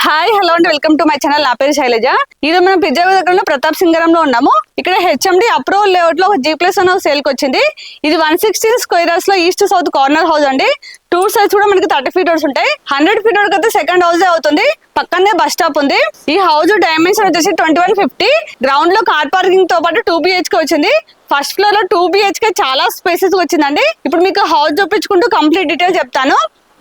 Hi hello and welcome to my channel. నా పేరు శైలజ. ఈరోజు మనం పిజ్జా దగ్గర ప్రతాప్ సింగరంలో ఉన్నాము. ఇక్కడ హెచ్ఎండి అప్రూవల్ లేఅవుట్ లో ఒక G+1 హౌస్ సేల్ కి వచ్చింది. ఇది 116 స్క్వేర్ యార్డ్స్ లో ఈస్ట్ సౌత్ కార్నర్ హౌస్ అండి. 2 సైడ్స్ కూడా మనకి 30 ఫీట్ రోడ్స్ ఉంటాయి. 100 ఫీట్ రోడ్ అయితే సెకండ్ హౌస్ అవుతుంది. పక్కనే బస్ స్టాప్ ఉంది. ఈ హౌస్ డైమెన్షన్ వచ్చేసి 2150. గ్రౌండ్ లో కార్ పార్కింగ్ తో పాటు 2 BHK వచ్చింది. ఫస్ట్ ఫ్లోర్ లో 2 BHK చాలా స్పేసెస్ వచ్చిందండి. ఇప్పుడు మీకు హౌస్ చూపించుకుంటూ కంప్లీట్ డీటెయిల్స్ చెప్తాను.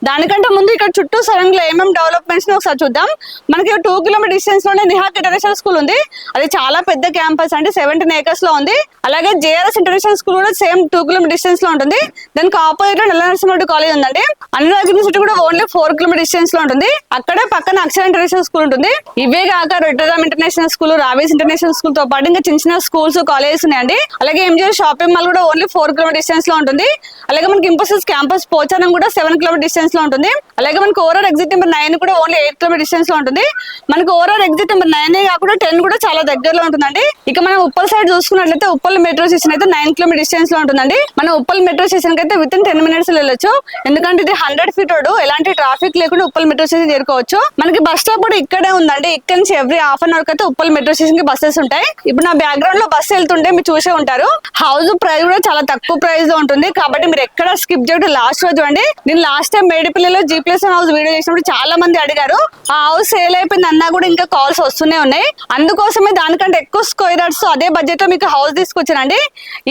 దానికంటే ముందు ఇక్కడ చుట్టూ సరౌండింగ్ లో ఏమేమి డెవలప్మెంట్స్ ఒకసారి చూద్దాం. మనకి 2 కిలోమీటర్ డిస్టెన్స్ లోనే నిహాక్ ఇంటర్నేషనల్ స్కూల్ ఉంది. అది చాలా పెద్ద క్యాంపస్ అండి, 17 acres లో ఉంది. అలాగే JRS ఇంటర్నేషనల్ స్కూల్ కూడా సేమ్ 2 కిలోమీటర్ డిస్టెన్స్ లో ఉంటుంది. దానికి ఆపోజిట్ లో నల్లనరసింహరెడ్డి కాలేజ్ ఉందండి. అనురాగ్ యూనివర్సిటీ కూడా ఓన్లీ 4 కిలోమీటర్ డిస్టెన్స్ లో ఉంటుంది. అక్కడే పక్కన అక్షర ఇంటర్నేషనల్ స్కూల్ ఉంటుంది. ఇవే కాక రొట్టెరామ్ ఇంటర్నేషనల్ స్కూల్, రావేస్ ఇంటర్నేషనల్ స్కూల్ తో పాటు ఇంకా చిన్న చిన్న స్కూల్స్ కాలేజెస్ ఉన్నాయండి. అలాగే MGR షాపింగ్ మాల్ కూడా ఓన్లీ 4 కిలోమీటర్ డిస్టెన్స్ లో ఉంటుంది. అలాగే మనకి ఇంపోసిస్ క్యాంపస్ పోచారం కూడా 7 కిలోమీటర్ డిస్టెన్స్ లో ఉంటుంది. అలాగే మనకి ఓవరాల్ ఎగ్జిట్ నెంబర్ 9 కూడా ఓన్లీ 8 కిలోమీటర్ డిస్టెన్స్ లో ఉంటుంది. మనకి ఓవరాల్ ఎగ్జిట్ నెంబర్ 9 కాకుండా 10 కూడా చాలా దగ్గరలో ఉంటుందండి. ఇక మనం ఉప్పల్ సైడ్ చూసుకున్నట్లయితే ఉప్పల్ మెట్రో స్టేషన్ అయితే 9 కిలోమీటర్ డిస్టెన్స్ లో ఉంటుందండి. మనం ఉప్పల్ మెట్రో స్టేషన్ అయితే విత్ ఇన్ 10 minutes లో వెళ్ళొచ్చు. ఎందుకంటే ఇది 100 ఫీట్ రోడ్, ఎలాంటి ట్రాఫిక్ లేకుండా ఉప్పల్ మెట్రో స్టేషన్ చేరుకోవచ్చు. మనకి బస్ స్టాప్ కూడా ఇక్కడే ఉందండి. ఇక్కడ నుంచి ఎవ్రీ హాఫ్ అన్ అవర్ అయితే ఉప్పల్ మెట్రో స్టేషన్ కి బస్సెస్ ఉంటాయి. ఇప్పుడు నా బ్యాక్గ్రౌండ్ లో బస్సు వెళ్తుంటే మీరు చూసే ఉంటారు. హౌస్ ప్రైస్ కూడా చాలా తక్కువ ప్రైస్ లో ఉంటుంది. కాబట్టి మీరు ఎక్కడ స్కిప్ చేయడం లాస్ట్ రోజు చూడండి. నేను లాస్ట్ టైం మేడిపల్లిలో G+1 హౌస్ వీడియో చేసినప్పుడు చాలా మంది అడిగారు. ఆ హౌస్ సేల్ అయిపోయింది అన్నా కూడా ఇంకా కాల్స్ వస్తూనే ఉన్నాయి. అందుకోసమే దానికంటే ఎక్కువ స్క్వేర్ యార్డ్స్ అదే బడ్జెట్ లో మీకు హౌస్ తీసుకొచ్చానండి.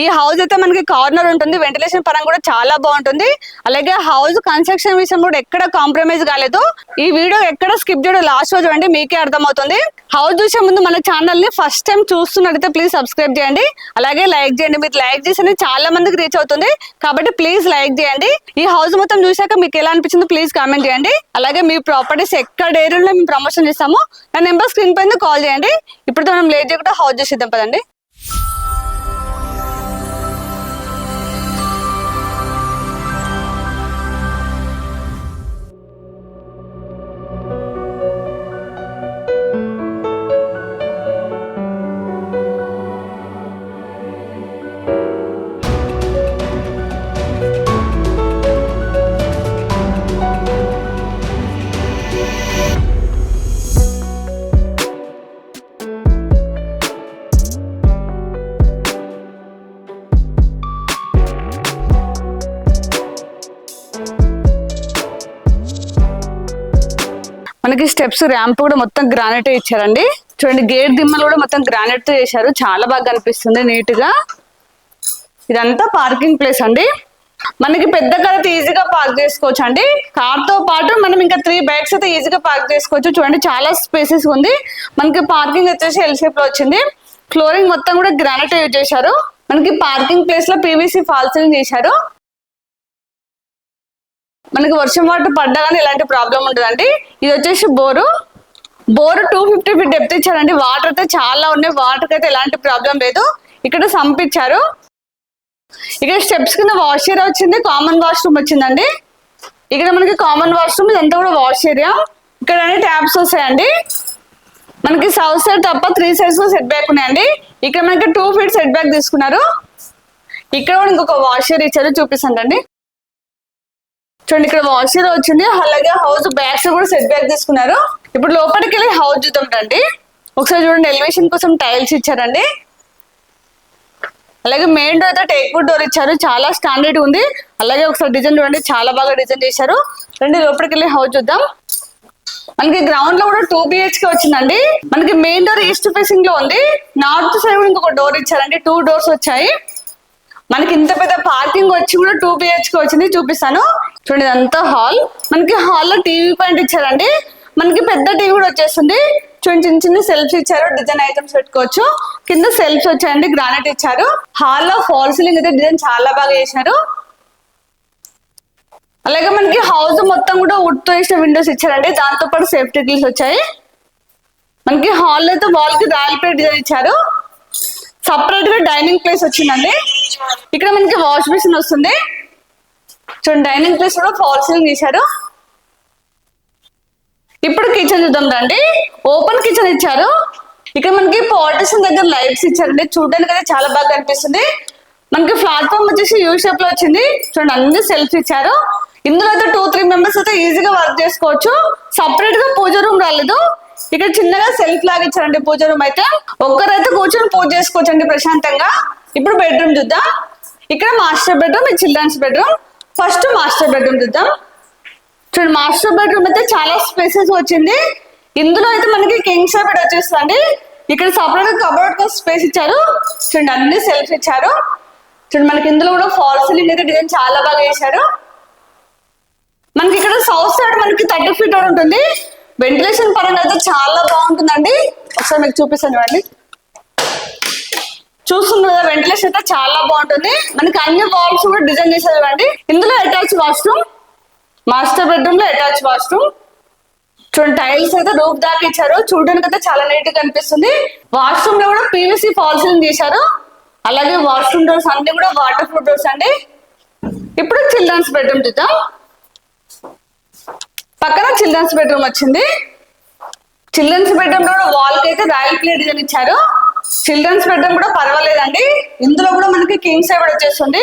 ఈ హౌస్ అయితే మనకి కార్నర్ ఉంటుంది, వెంటిలేషన్ పరంగా కూడా చాలా బాగుంటుంది. అలాగే హౌస్ కన్స్ట్రక్షన్ విషయం కూడా ఎక్కడ కాంప్రమైజ్ కాలేదు. ఈ వీడియో ఎక్కడ స్కిప్ చేయడం లాస్ట్ రోజు చూడండి, మీకే అర్థమవుతుంది. హౌస్ చూసే ముందు మన ఛానల్ ని ఫస్ట్ టైం చూస్తున్నట్టయితే ప్లీజ్ సబ్స్క్రైబ్ చేయండి. అలాగే లైక్ చేయండి. మీరు లైక్ చేసి చాలా మందికి రీచ్ అవుతుంది కాబట్టి ప్లీజ్ లైక్ చేయండి. ఈ హౌస్ మొత్తం చూసాక మీకు ఎలా అనిపించిందో ప్లీజ్ కామెంట్ చేయండి. అలాగే మీ ప్రాపర్టీస్ ఎక్కడ ఏరియాలో మేము ప్రమోషన్ చేస్తామో నా నెంబర్ స్క్రీన్ పైన కాల్ చేయండి. ఇప్పుడు మనం లేట్ చేయకుండా హౌస్ చేసేద్దాం పదండి. మనకి స్టెప్స్ ర్యాంప్ కూడా మొత్తం గ్రానైట్ ఇచ్చారండి. చూడండి, గేట్ దిమ్మలు కూడా మొత్తం గ్రానైట్ తో చేశారు. చాలా బాగా కనిపిస్తుంది నీట్ గా. ఇదంతా పార్కింగ్ ప్లేస్ అండి. మనకి పెద్ద కార్ అయితే ఈజీగా పార్క్ చేసుకోవచ్చు అండి. కార్ తో పాటు మనం ఇంకా 3 బైక్స్ అయితే ఈజీగా పార్క్ చేసుకోవచ్చు. చూడండి, చాలా స్పేసెస్ ఉంది. మనకి పార్కింగ్ వచ్చేసి ఎల్ షేప్ లో వచ్చింది. ఫ్లోరింగ్ మొత్తం కూడా గ్రానైట్ యూజ్ చేశారు. మనకి పార్కింగ్ ప్లేస్ లో PVC ఫాల్ సీలింగ్ చేశారు. మనకి వర్షం వాటర్ పడ్డా కానీ ఎలాంటి ప్రాబ్లం ఉండదండి. ఇది వచ్చేసి బోరు 250 ఫీట్ డెప్త్ ఇచ్చారండి. వాటర్ అయితే చాలా ఉన్నాయి. వాటర్ అయితే ఎలాంటి ప్రాబ్లం లేదు. ఇక్కడ సంప్ ఇచ్చారు. ఇక్కడ స్టెప్స్ కింద వాష్ ఏరియా వచ్చింది. కామన్ వాష్రూమ్ వచ్చిందండి. ఇక్కడ మనకి కామన్ వాష్రూమ్, ఇదంతా కూడా వాష్ ఏరియా. ఇక్కడ అన్ని ట్యాప్స్ వస్తాయండి. మనకి సౌత్ సైడ్ తప్ప 3 sides లో సెట్ బ్యాక్ ఉన్నాయండి. ఇక్కడ మనకి 2 feet సెట్ బ్యాక్ తీసుకున్నారు. ఇక్కడ కూడా ఇంకొక వాష్ ఏరియా ఇచ్చారు, చూపిస్తానండి. చూడండి, ఇక్కడ వాష్ ఏరియా వచ్చింది. అలాగే హౌస్ బ్యాక్ సైడ్ కూడా సెట్ బ్యాక్ తీసుకున్నారు. ఇప్పుడు లోపలికి వెళ్ళి హౌస్ చూద్దాం రండి. ఒకసారి చూడండి, ఎలివేషన్ కోసం టైల్స్ ఇచ్చారండి. అలాగే మెయిన్ డోర్ అయితే టేక్ వుడ్ డోర్ ఇచ్చారు. చాలా స్టాండర్డ్ ఉంది. అలాగే ఒకసారి డిజైన్ చూడండి, చాలా బాగా డిజైన్ చేశారు. రండి లోపలికి వెళ్ళి హౌస్ చూద్దాం. మనకి గ్రౌండ్ లో కూడా 2 BHK వచ్చిందండి. మనకి మెయిన్ డోర్ ఈస్ట్ ఫేసింగ్ లో ఉంది. నార్త్ సైడ్ కూడా ఇంకొక డోర్ ఇచ్చారండి. 2 doors వచ్చాయి. మనకి ఇంత పెద్ద పార్కింగ్ వచ్చి కూడా 2 BHK వచ్చింది, చూపిస్తాను. చూడండి, ఇదంతా హాల్. మనకి హాల్లో టీవీ పాయింట్ ఇచ్చారండి. మనకి పెద్ద టీవీ కూడా వచ్చేస్తుంది. చూడండి, చిన్న చిన్న సెల్ఫ్స్ ఇచ్చారు, డిజైన్ ఐటమ్స్ పెట్టుకోవచ్చు. కింద సెల్ఫ్స్ వచ్చాయండి, గ్రానైట్ ఇచ్చారు. హాల్లో ఫాల్ సీలింగ్ అయితే డిజైన్ చాలా బాగా చేశారు. అలాగే మనకి హౌస్ మొత్తం కూడా వుడ్ తో వేసిన విండోస్ ఇచ్చారండి. దాంతో పాటు సేఫ్టీ గ్రిల్స్ వచ్చాయి. మనకి హాల్ అయితే వాల్ కి రాయల్ ప్లేట్ డిజైన్ ఇచ్చారు. సపరేట్ గా డైనింగ్ ప్లేస్ వచ్చిందండి. ఇక్కడ మనకి వాష్ బేసిన్ వస్తుంది. చూడండి, డైనింగ్ ప్లేస్ కూడా ఫాల్ సీలింగ్ చేశారు. ఇప్పుడు కిచెన్ చూద్దాం రండి. ఓపెన్ కిచెన్ ఇచ్చారు. ఇక్కడ మనకి పార్టిషన్ దగ్గర లైట్స్ ఇచ్చారండి. చూడడానికి అయితే చాలా బాగా కనిపిస్తుంది. మనకి ప్లాట్ఫామ్ వచ్చేసి యూ షేప్ లో వచ్చింది. చూడండి, అన్ని సెల్ఫ్ ఇచ్చారు. ఇందులో అయితే 2-3 మెంబర్స్ అయితే ఈజీగా వర్క్ చేసుకోవచ్చు. సపరేట్ గా పూజ రూమ్ రాలేదు. ఇక్కడ చిన్నగా సెల్ఫ్ లాగా ఇచ్చారండి పూజ రూమ్ అయితే. ఒక్కరైతే కూర్చొని పూజ చేసుకోవచ్చు అండి ప్రశాంతంగా. ఇప్పుడు బెడ్రూమ్ చూద్దాం. ఇక్కడ మాస్టర్ బెడ్రూమ్, ఇది children's bedroom. First master bedroom చూద్దాం. చూడండి, మాస్టర్ బెడ్రూమ్ అయితే చాలా స్పేసెస్ వచ్చింది. ఇందులో అయితే మనకి కింగ్ సైజ్ బెడ్ వచ్చేస్తుంది. ఇక్కడ సపరేట్ గా కబోర్డ్ కోసం స్పేస్ ఇచ్చారు. చూడండి, అన్ని సెల్ఫ్ ఇచ్చారు. చూడండి, మనకి ఇందులో కూడా ఫాల్ సీలింగ్ అయితే డిజైన్ చాలా బాగా వేశారు. మనకి ఇక్కడ సౌత్ సైడ్ మనకి 30 feet ఉంటుంది. వెంటిలేషన్ పరంగా అయితే చాలా బాగుంటుందండి. ఒకసారి మీకు చూపిస్తాను చూడండి. చూస్తుంది కదా, వెంటిలేషన్ అయితే చాలా బాగుంటుంది. మనకి అన్ని వాల్స్ కూడా డిజైన్ చేశారు చూడండి. ఇందులో అటాచ్ వాష్రూమ్, మాస్టర్ బెడ్రూమ్ లో అటాచ్ వాష్రూమ్. చూడండి, టైల్స్ అయితే రూఫ్ దాకా ఇచ్చారు. చూడడానికి అయితే చాలా నీట్ గా కనిపిస్తుంది. వాష్రూమ్ లో కూడా పీవీసీ ఫాల్ సీలింగ్ చేశారు. అలాగే వాష్రూమ్ డోర్స్ అన్ని కూడా వాటర్ ప్రూఫ్ డోర్స్ అండి. ఇప్పుడు చిల్డ్రన్స్ బెడ్రూమ్ చూద్దాం. పక్కన చిల్డ్రన్స్ బెడ్రూమ్ వచ్చింది. చిల్డ్రన్స్ బెడ్రూమ్ లో వాల్ కి అయితే రాయల్ ప్లే డిజైన్ ఇచ్చారు. చిల్డ్రన్స్ బెడ్రూమ్ కూడా పర్వాలేదండి. ఇందులో కూడా మనకి కింగ్ సైజ్ వచ్చేస్తుంది.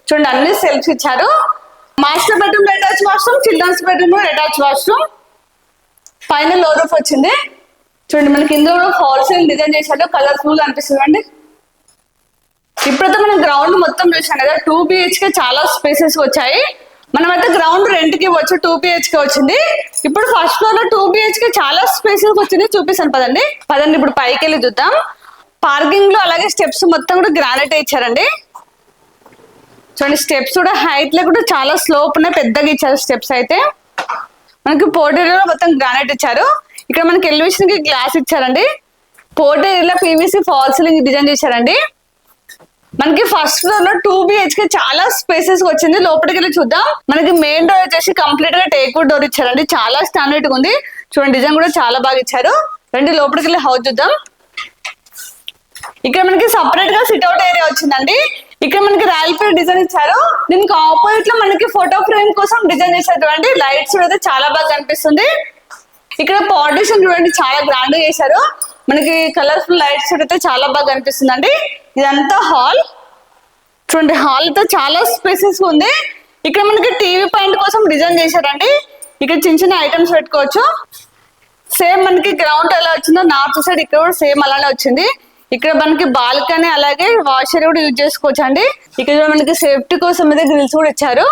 చూడండి, అన్ని సెల్ఫ్స్ ఇచ్చారు. మాస్టర్ బెడ్రూమ్ లో అటాచ్ వాష్రూమ్, చిల్డ్రన్స్ బెడ్రూమ్ లో అటాచ్ వాష్రూమ్. పైన లో రూఫ్ వచ్చింది. చూడండి, మనకి ఇందులో కూడా ఫాల్ సీలింగ్ డిజైన్ చేశారు. కలర్ఫుల్ గా అనిపిస్తుంది అండి. ఇప్పుడైతే మనం గ్రౌండ్ మొత్తం చూసాం కదా. 2 BHK చాలా స్పేసెస్ వచ్చాయి. మనమైతే గ్రౌండ్ రెంట్ కి ఇవ్వచ్చు. 2 BHK వచ్చింది. ఇప్పుడు ఫస్ట్ ఫ్లోర్ లో 2 BHK చాలా స్పేసెస్ వచ్చింది. చూపిస్తాను పదండి. ఇప్పుడు పైకి వెళ్ళి చూద్దాం. పార్కింగ్ లో అలాగే స్టెప్స్ మొత్తం కూడా గ్రానైట్ ఇచ్చారండి. చూడండి, స్టెప్స్ కూడా హైట్ లో కూడా చాలా స్లోప్ ఉన్నాయి, పెద్దగా ఇచ్చారు స్టెప్స్ అయితే. మనకి పోర్టేరియాలో మొత్తం గ్రానైట్ ఇచ్చారు. ఇక్కడ మనకి ఎలివేషన్ కి గ్లాస్ ఇచ్చారండి. పోర్టేరియాలో పీవీసీ ఫాల్ సీలింగ్ డిజైన్ చేశారండి. మనకి ఫస్ట్ ఫ్లోర్ లో 2 BHK చాలా స్పేసెస్ వచ్చింది. లోపలికి వెళ్ళి చూద్దాం. మనకి మెయిన్ డోర్ వచ్చేసి కంప్లీట్ గా టేక్వుడ్ డోర్ ఇచ్చారండి. చాలా స్టాండర్డ్ గా ఉంది. చూడండి, డిజైన్ కూడా చాలా బాగా ఇచ్చారు. రండి లోపలికి వెళ్ళి హౌస్ చూద్దాం. ఇక్కడ మనకి సపరేట్ గా సిట్అవుట్ ఏరియా వచ్చిందండి. ఇక్కడ మనకి రాయల్ ప్లే డిజైన్ ఇచ్చారు. దీనికి ఆపోజిట్ లో మనకి ఫోటో ఫ్రేమ్ కోసం డిజైన్ చేసేటువంటి లైట్స్ అయితే చాలా బాగా కనిపిస్తుంది. ఇక్కడ పార్టిషన్ చూడండి, చాలా గ్రాండ్ గా చేశారు. మనకి కలర్ఫుల్ లైట్స్ అయితే చాలా బాగా కనిపిస్తుంది అండి. ఇదంతా హాల్. చూడండి, హాల్ అయితే చాలా స్పేసెస్ ఉంది. ఇక్కడ మనకి టీవీ పాయింట్ కోసం డిజైన్ చేశారండి. ఇక్కడ చిన్న చిన్న ఐటమ్స్ పెట్టుకోవచ్చు. సేమ్ మనకి గ్రౌండ్ ఎలా వచ్చిందో నార్త్ సైడ్ ఇక్కడ కూడా సేమ్ అలానే వచ్చింది. ఇక్కడ మనకి బాల్కనీ అలాగే వాషర్ కూడా యూజ్ చేసుకోవచ్చు అండి. ఇక్కడ మనకి సేఫ్టీ కోసం అయితే గ్రిల్స్ కూడా ఇచ్చారు.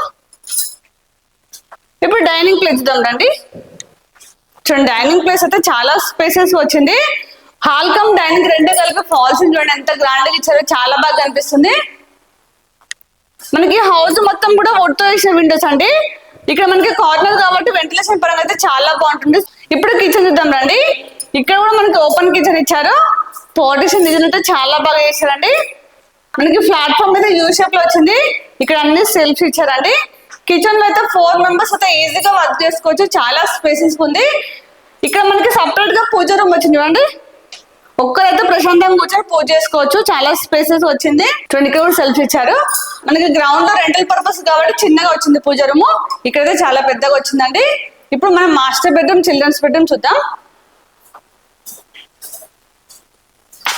ఇప్పుడు డైనింగ్ ప్లేస్ చూద్దాం రండి. చూడండి, డైనింగ్ ప్లేస్ అయితే చాలా స్పేసెస్ వచ్చింది. హాల్ కమ్ డైనింగ్ రెండే కలిపి ఫాల్స్ చూడండి ఎంత గ్రాండ్ గా ఇచ్చారో, చాలా బాగా కనిపిస్తుంది. మనకి హౌస్ మొత్తం కూడా వుడ్ తో వేసిన విండోస్ అండి. ఇక్కడ మనకి కార్నర్ కాబట్టి వెంటిలేషన్ పరంగా అయితే చాలా బాగుంటుంది. ఇప్పుడు కిచెన్ చూద్దాం రండి. ఇక్కడ కూడా మనకి ఓపెన్ కిచెన్ ఇచ్చారు. పార్టిషన్ డిజైన్ అయితే చాలా బాగా చేశారండి. మనకి ప్లాట్ఫామ్ అయితే యూ షేప్ లో వచ్చింది. ఇక్కడ అన్ని సెల్ఫ్స్ ఇచ్చారండి. కిచెన్ లో అయితే 4 members అయితే ఈజీగా వర్క్ చేసుకోవచ్చు. చాలా స్పేసెస్ ఉంది. ఇక్కడ మనకి సపరేట్ గా పూజ రూమ్ వచ్చింది చూడండి. ఒక్కరైతే ప్రశాంతంగా కూర్చొని పూజ చేసుకోవచ్చు. చాలా స్పేసెస్ వచ్చింది. 20 కూడా సెల్ఫ్ ఇచ్చారు. మనకి గ్రౌండ్ లో రెంటల్ పర్పస్ కాబట్టి చిన్నగా వచ్చింది పూజ రూమ్. ఇక్కడైతే చాలా పెద్దగా వచ్చిందండి. ఇప్పుడు మనం మాస్టర్ బెడ్రూమ్, చిల్డ్రన్స్ బెడ్రూమ్ చూద్దాం.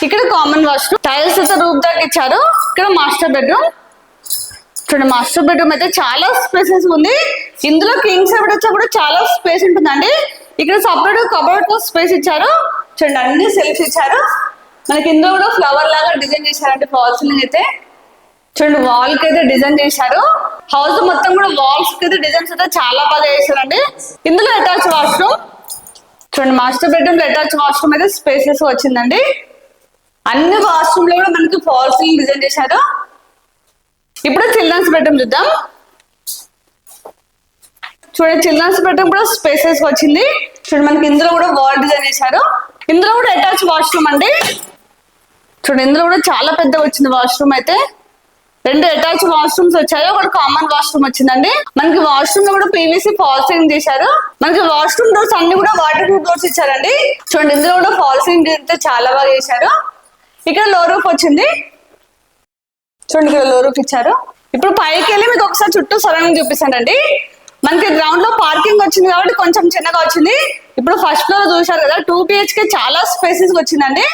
ఇక్కడ కామన్ వాష్రూమ్, టైల్స్ అయితే రూఫ్ దాకా ఇచ్చారు. ఇక్కడ మాస్టర్ బెడ్రూమ్. చూడండి, మాస్టర్ బెడ్రూమ్ అయితే చాలా స్పేసెస్ ఉంది. ఇందులో కింగ్ సైజ్ వచ్చా కూడా చాలా స్పేస్ ఉంటుందండి. ఇక్కడ సపరేట్ కబోర్డ్ కోసం స్పేస్ ఇచ్చారు. చూడండి, అన్ని సెల్ఫ్ ఇచ్చారు. మనకి ఇందులో కూడా ఫ్లవర్ లాగా డిజైన్ చేశారండి. ఫాల్ సీలింగ్ అయితే చూడండి, వాల్ కి అయితే డిజైన్ చేశారు. హౌస్ మొత్తం కూడా వాల్స్ కి అయితే డిజైన్స్ అయితే చాలా బాగా చేశారండి. ఇందులో అటాచ్ వాష్రూమ్. చూడండి, మాస్టర్ బెడ్రూమ్ లో అటాచ్ వాష్రూమ్ అయితే స్పేసెస్ వచ్చిందండి. అన్ని వాష్రూమ్ లో కూడా మనకి ఫాల్ సీలింగ్ డిజైన్ చేశారు. ఇప్పుడు చిల్డ్రన్స్ బెడ్రూమ్ చూద్దాం. చూడండి, చిల్డ్రన్స్ బెడ్రూమ్ కూడా స్పేసెస్ వచ్చింది. చూడండి, మనకి ఇందులో కూడా వాల్ డిజైన్ చేశారు. ఇందులో కూడా అటాచ్ వాష్రూమ్ అండి. చూడండి, ఇందులో కూడా చాలా పెద్దగా వచ్చింది వాష్రూమ్ అయితే. 2 అటాచ్ వాష్రూమ్స్ వచ్చాయి. ఒకటి కామన్ వాష్రూమ్ వచ్చిందండి. మనకి వాష్రూమ్ లో కూడా పీవీసీ ఫాల్ సీలింగ్ చేశారు. మనకి వాష్రూమ్ డోర్స్ అన్ని కూడా వాటర్ ప్రూఫ్ డోర్స్ ఇచ్చారండి. చూడండి, ఇందులో కూడా ఫాల్ సీలింగ్ అయితే చాలా బాగా చేశారు. ఇక్కడ లో రూఫ్ వచ్చింది. చూడండి, ఇక్కడ లో రూఫ్ ఇచ్చారు. ఇప్పుడు పైకి వెళ్ళి మీకు ఒకసారి చుట్టూ సరౌండింగ్ చూపిస్తానండి. మనకి గ్రౌండ్ లో పార్కింగ్ వచ్చింది కాబట్టి కొంచెం చిన్నగా వచ్చింది. ఇప్పుడు ఫస్ట్ ఫ్లోర్ చూసారు కదా, 2 BHK చాలా స్పేసెస్ వచ్చిందండి.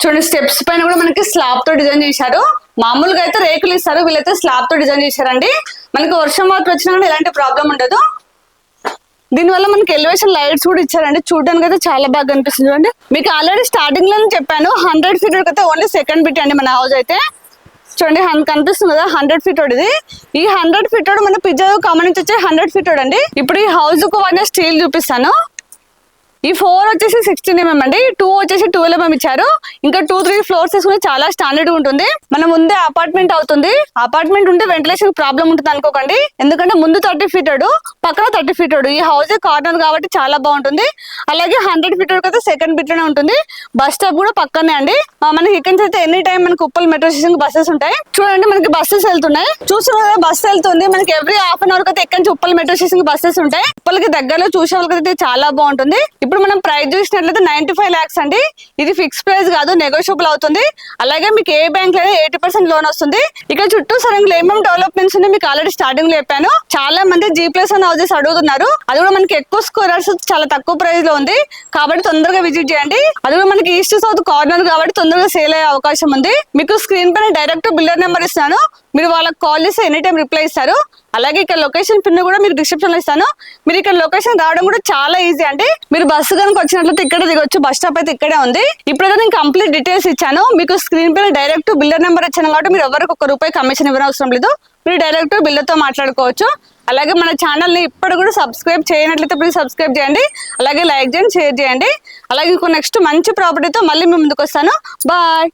చూడండి, స్టెప్స్ పైన కూడా మనకి స్లాబ్ తో డిజైన్ చేశారు. మామూలుగా అయితే రేకులు ఇస్తారు, వీళ్ళైతే స్లాబ్ తో డిజైన్ చేశారండి. మనకి వర్షం వాటర్ వచ్చినా కూడా ఎలాంటి ప్రాబ్లం ఉండదు. దీనివల్ల మనకి ఎలివేషన్ లైట్స్ కూడా ఇచ్చారండి, చూడడానికి అయితే చాలా బాగా అనిపిస్తుంది అండి. మీకు ఆల్రెడీ స్టార్టింగ్ లో చెప్పాను 100 feet అయితే ఓన్లీ సెకండ్ బిట్ అండి మన హౌస్ అయితే. చూడండి కనిపిస్తుంది కదా 100 feet ఇది. ఈ 100 feet మన పిజ్జా కామన్ నుంచి వచ్చే 100 feet అండి. ఇప్పుడు ఈ హౌస్ కు వాడిన స్టీల్ చూపిస్తాను. ఈ 4 వచ్చేసి 16 mm అండి, 2 వచ్చేసి 12 mm ఇచ్చారు. ఇంకా 2-3 ఫ్లోర్స్ తీసుకుని చాలా స్టాండర్డ్ ఉంటుంది. మన ముందే అపార్ట్మెంట్ అవుతుంది. అపార్ట్మెంట్ ఉంటే వెంటిలేషన్ ప్రాబ్లం ఉంటుంది అనుకోకండి, ఎందుకంటే ముందు 30 feet పక్కన 30 feet. ఈ హౌస్ కార్నర్ కాబట్టి చాలా బాగుంటుంది. అలాగే 100 feet అయితే సెకండ్ బిట్ లోనే ఉంటుంది. బస్ స్టాప్ కూడా పక్కనే అండి. మనకి ఇక్కడ నుంచి అయితే ఎనీ టైం మనకి ఉప్పల్ మెట్రో స్టేషన్ బస్సెస్ ఉంటాయి. చూడండి మనకి బస్సెస్ వెళ్తున్నాయి, చూస్తున్నారు కదా బస్సు వెళ్తుంది. మనకి ఎవ్రీ హాఫ్ అన్ అవర్ అయితే ఎక్కడి నుంచి ఉప్పల్ మెట్రో స్టేషన్ బస్సెస్ ఉంటాయి. ఉప్పల్కి దగ్గరలో చూసే వాళ్ళకి అయితే చాలా బాగుంటుంది. ఇప్పుడు మనం ప్రైస్ చూసినట్లయితే 95 lakhs అండి. ఇది ఫిక్స్ ప్రైస్ కాదు, నెగోషియబుల్ అవుతుంది. అలాగే మీకు ఏ బ్యాంక్ లో 80% లోన్ వస్తుంది. ఇక చుట్టూ సరంగులు ఏమేమి డెవలప్మెంట్స్ ఉన్నాయి మీకు ఆల్రెడీ స్టార్టింగ్ లో చెప్పాను. చాలా మంది G+1 హౌసెస్ అడుగుతున్నారు. అది కూడా మనకి ఎక్కువ స్క్వేర్స్ చాలా తక్కువ ప్రైస్ లో ఉంది కాబట్టి తొందరగా విజిట్ చేయండి. అది కూడా మనకి ఈస్ట్ సౌత్ కార్నర్ కాబట్టి తొందరగా సేల్ అయ్యే అవకాశం ఉంది. మీకు స్క్రీన్ పైన డైరెక్ట్ బిల్డర్ నెంబర్ ఇస్తాను, మీరు వాళ్ళకి కాల్ చేసి ఎనీ టైం రిప్లై ఇస్తారు. అలాగే ఇక్కడ లొకేషన్ పిన్ కూడా మీకు డిస్క్రిప్షన్ లో ఇస్తాను. మీరు ఇక్కడ లొకేషన్ రావడం కూడా చాలా ఈజీ అండి. మీరు బస్సు కనుక వచ్చినట్లయితే ఇక్కడ దిగొచ్చు, బస్ స్టాప్ అయితే ఇక్కడే ఉంది. ఇప్పుడైతే నేను కంప్లీట్ డీటెయిల్స్ ఇచ్చాను. మీకు స్క్రీన్ పైన డైరెక్ట్ బిల్డర్ నెంబర్ ఇచ్చాను కాబట్టి మీరు ఎవరికి ₹1 కమిషన్ ఇవ్వనవసరం లేదు. మీరు డైరెక్ట్ బిల్డర్ తో మాట్లాడుకోవచ్చు. అలాగే మన ఛానల్ ని ఇప్పుడు కూడా సబ్స్క్రైబ్ చేయనట్లయితే ప్లీజ్ సబ్స్క్రైబ్ చేయండి. అలాగే లైక్ చేయండి, షేర్ చేయండి. అలాగే ఇంకో నెక్స్ట్ మంచి ప్రాపర్టీతో మళ్ళీ మీ ముందుకు వస్తాను. బాయ్.